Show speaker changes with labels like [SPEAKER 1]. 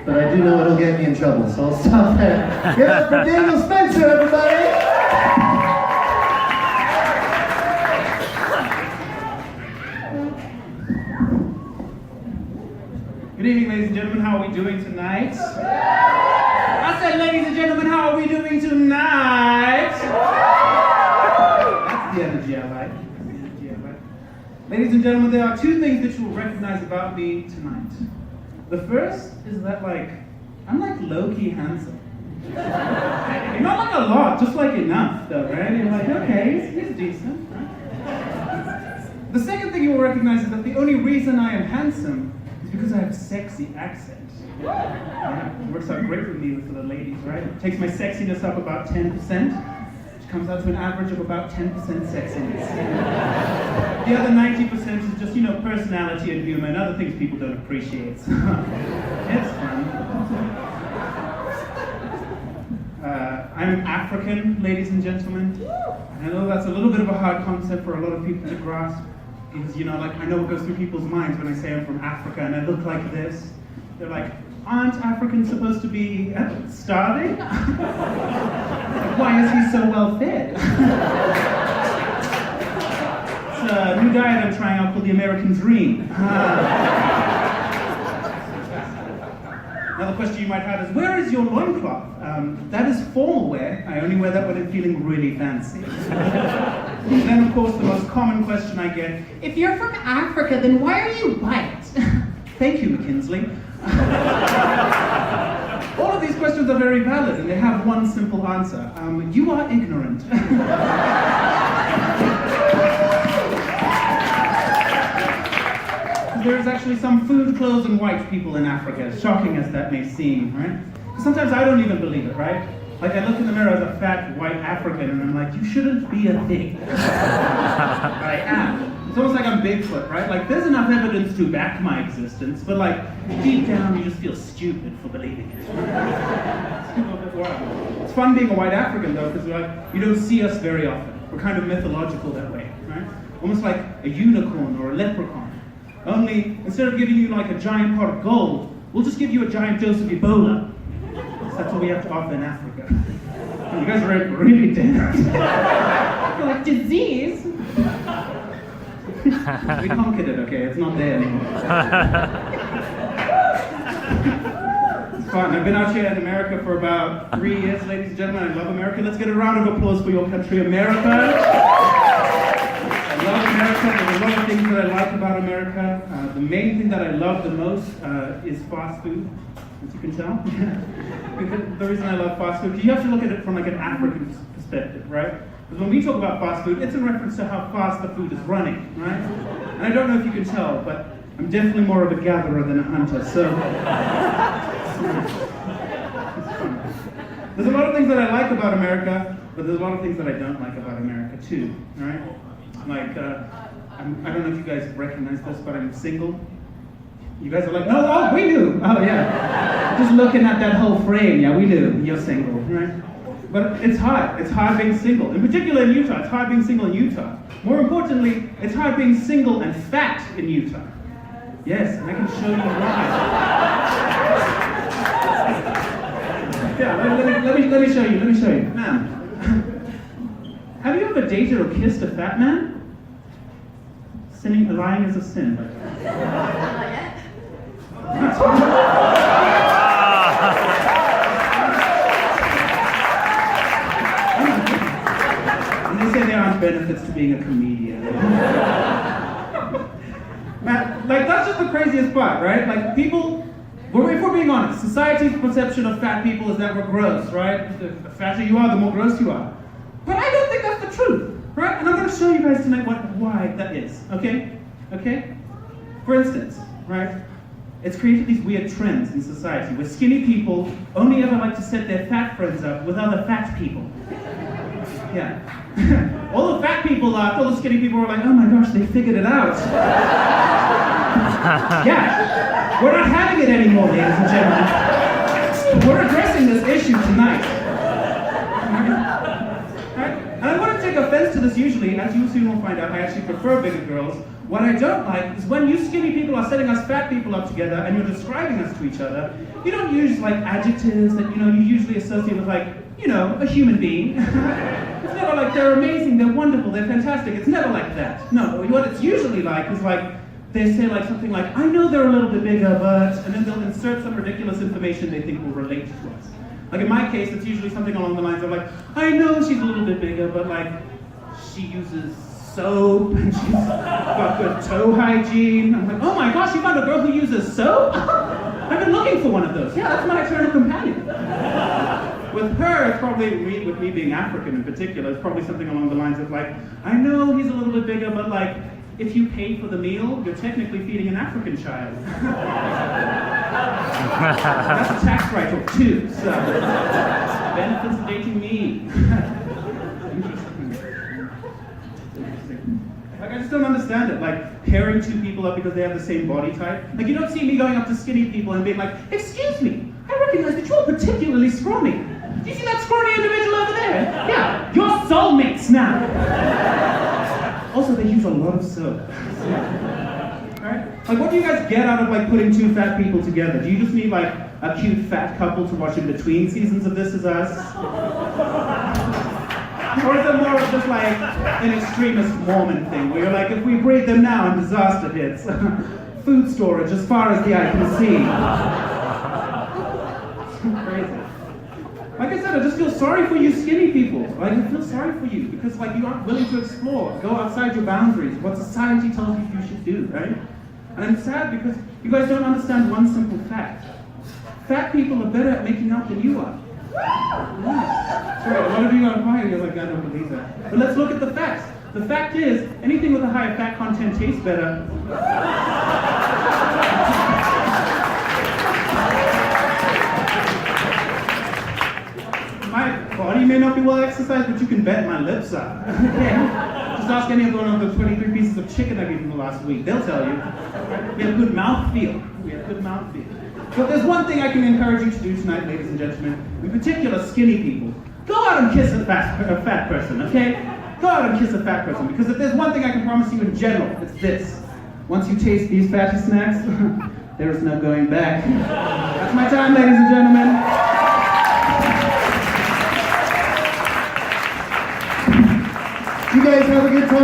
[SPEAKER 1] but I do know it'll get me in trouble, so I'll stop there. Give it up for Daniel Spencer, everybody!
[SPEAKER 2] Good evening, ladies and gentlemen. How are we doing tonight? I said, ladies and gentlemen, how are we doing tonight? That's the energy I like. Ladies and gentlemen, there are two things that you will recognize about me tonight. The first is that, I'm low-key handsome. Not like a lot, just enough, though, right? You're like, okay, he's decent, right? The second thing you will recognize is that the only reason I am handsome is because I have a sexy accent. Yeah, it works out great for me for the ladies, right? It takes my sexiness up about 10%, which comes out to an average of about 10% sexiness. The other 90% is just, personality and humor and other things people don't appreciate. So it's fun. I'm African, ladies and gentlemen. And I know that's a little bit of a hard concept for a lot of people to grasp. Because, I know what goes through people's minds when I say I'm from Africa and I look like this. They're like, aren't Africans supposed to be starving? Why is he so well fed? It's a new diet I'm trying out called the American Dream. Another question you might have is, where is your loincloth? That is formal wear. I only wear that when I'm feeling really fancy. And then, of course, the most common question I get, if you're from Africa, then why are you white? Thank you, McKinsley. All of these questions are very valid, and they have one simple answer. You are ignorant. There is actually some food, clothes, and white people in Africa, as shocking as that may seem, right? Sometimes I don't even believe it, right? I look in the mirror as a fat, white African, and I'm like, you shouldn't be a thing. But I am. It's almost like I'm Bigfoot, right? There's enough evidence to back my existence, but deep down, you just feel stupid for believing it. It's fun being a white African, though, because you don't see us very often. We're kind of mythological that way, right? Almost like a unicorn or a leprechaun. Only, instead of giving you a giant pot of gold, we'll just give you a giant dose of Ebola. So that's what we have to offer in Africa. And you guys are really dense. You're like, disease? We conquered it, okay? It's not there anymore. It's fun. I've been out here in America for about 3 years, ladies and gentlemen. I love America. Let's get a round of applause for your country, America. I love America. There's a lot of things that I like about America. The main thing that I love the most is fast food, as you can tell. The reason I love fast food, you have to look at it from an African perspective, right? Because when we talk about fast food, it's in reference to how fast the food is running, right? And I don't know if you can tell, but I'm definitely more of a gatherer than a hunter, so it's fun. There's a lot of things that I like about America, but there's a lot of things that I don't like about America too, right? I don't know if you guys recognize this, but I'm single. You guys are like, oh, we do. Oh, yeah. Just looking at that whole frame, yeah, we do. You're single, right? But it's hard. It's hard being single. In particular in Utah, it's hard being single in Utah. More importantly, it's hard being single and fat in Utah. Yes, and I can show you why. Yeah, let me show you. Let me show you. Now, have you ever dated or kissed a fat man? Lying is a sin. And they say there aren't benefits to being a comedian. Man, that's just the craziest part, right? People, if we're being honest, society's perception of fat people is that we're gross, right? The fatter you are, the more gross you are. But I don't think that's the truth. Right? And I'm going to show you guys tonight why that is, okay? Okay? For instance, right? It's created these weird trends in society where skinny people only ever like to set their fat friends up with other fat people. Yeah. All the fat people laughed, all the skinny people were like, oh my gosh, they figured it out. Yeah. We're not having it anymore, ladies and gentlemen. We're addressing this issue tonight. And I want to take offense to this usually, as you soon will find out, I actually prefer bigger girls, What I don't like is when you skinny people are setting us fat people up together and you're describing us to each other, you don't use like adjectives that you usually associate with like, a human being. It's never like they're amazing, they're wonderful, they're fantastic. It's never like that. No, what it's usually like is like, they say like something like, I know they're a little bit bigger, but, and then they'll insert some ridiculous information they think will relate to us. Like in my case, it's usually something along the lines of like, I know she's a little bit bigger, but like, she uses soap and she's got good toe hygiene. I'm like, oh my gosh, you found a girl who uses soap? I've been looking for one of those. Yeah, that's my eternal companion. With her, it's probably, with me being African in particular, it's probably something along the lines of like, I know he's a little bit bigger, but like, if you pay for the meal, you're technically feeding an African child. That's a tax write-off too, so benefits of dating me. Like, I just don't understand it. Like, pairing two people up because they have the same body type. Like, you don't see me going up to skinny people and being like, excuse me, I recognize that you're particularly scrawny. Do you see that scrawny individual over there? Yeah, you're soulmates now. Also, they use a lot of soap. Right? Like, what do you guys get out of like putting two fat people together? Do you just need like a cute fat couple to watch in between seasons of This Is Us? Or is it more of just like an extremist Mormon thing where you're like, if we breed them now and disaster hits, food storage as far as the eye can see. Crazy. Like I said, I just feel sorry for you skinny people. Like, I feel sorry for you because like you aren't willing to explore, go outside your boundaries, what society tells you should do, right? And I'm sad because you guys don't understand one simple fact. Fat people are better at making out than you are. Yeah. Sorry, what have you got quiet? You're like, I don't believe that. But let's look at the facts. The fact is, anything with a higher fat content tastes better. My body may not be well exercised, but you can bet my lips are. Just ask any of one of the 23 pieces of chicken I've eaten the last week. They'll tell you. We have good mouth feel. We have good mouth feel. But there's one thing I can encourage you to do tonight, ladies and gentlemen, in particular skinny people. Go out and kiss a fat person, okay? Go out and kiss a fat person, because if there's one thing I can promise you in general, it's this. Once you taste these fatty snacks, there is no going back. That's my time, ladies and gentlemen.
[SPEAKER 1] You guys have a good time.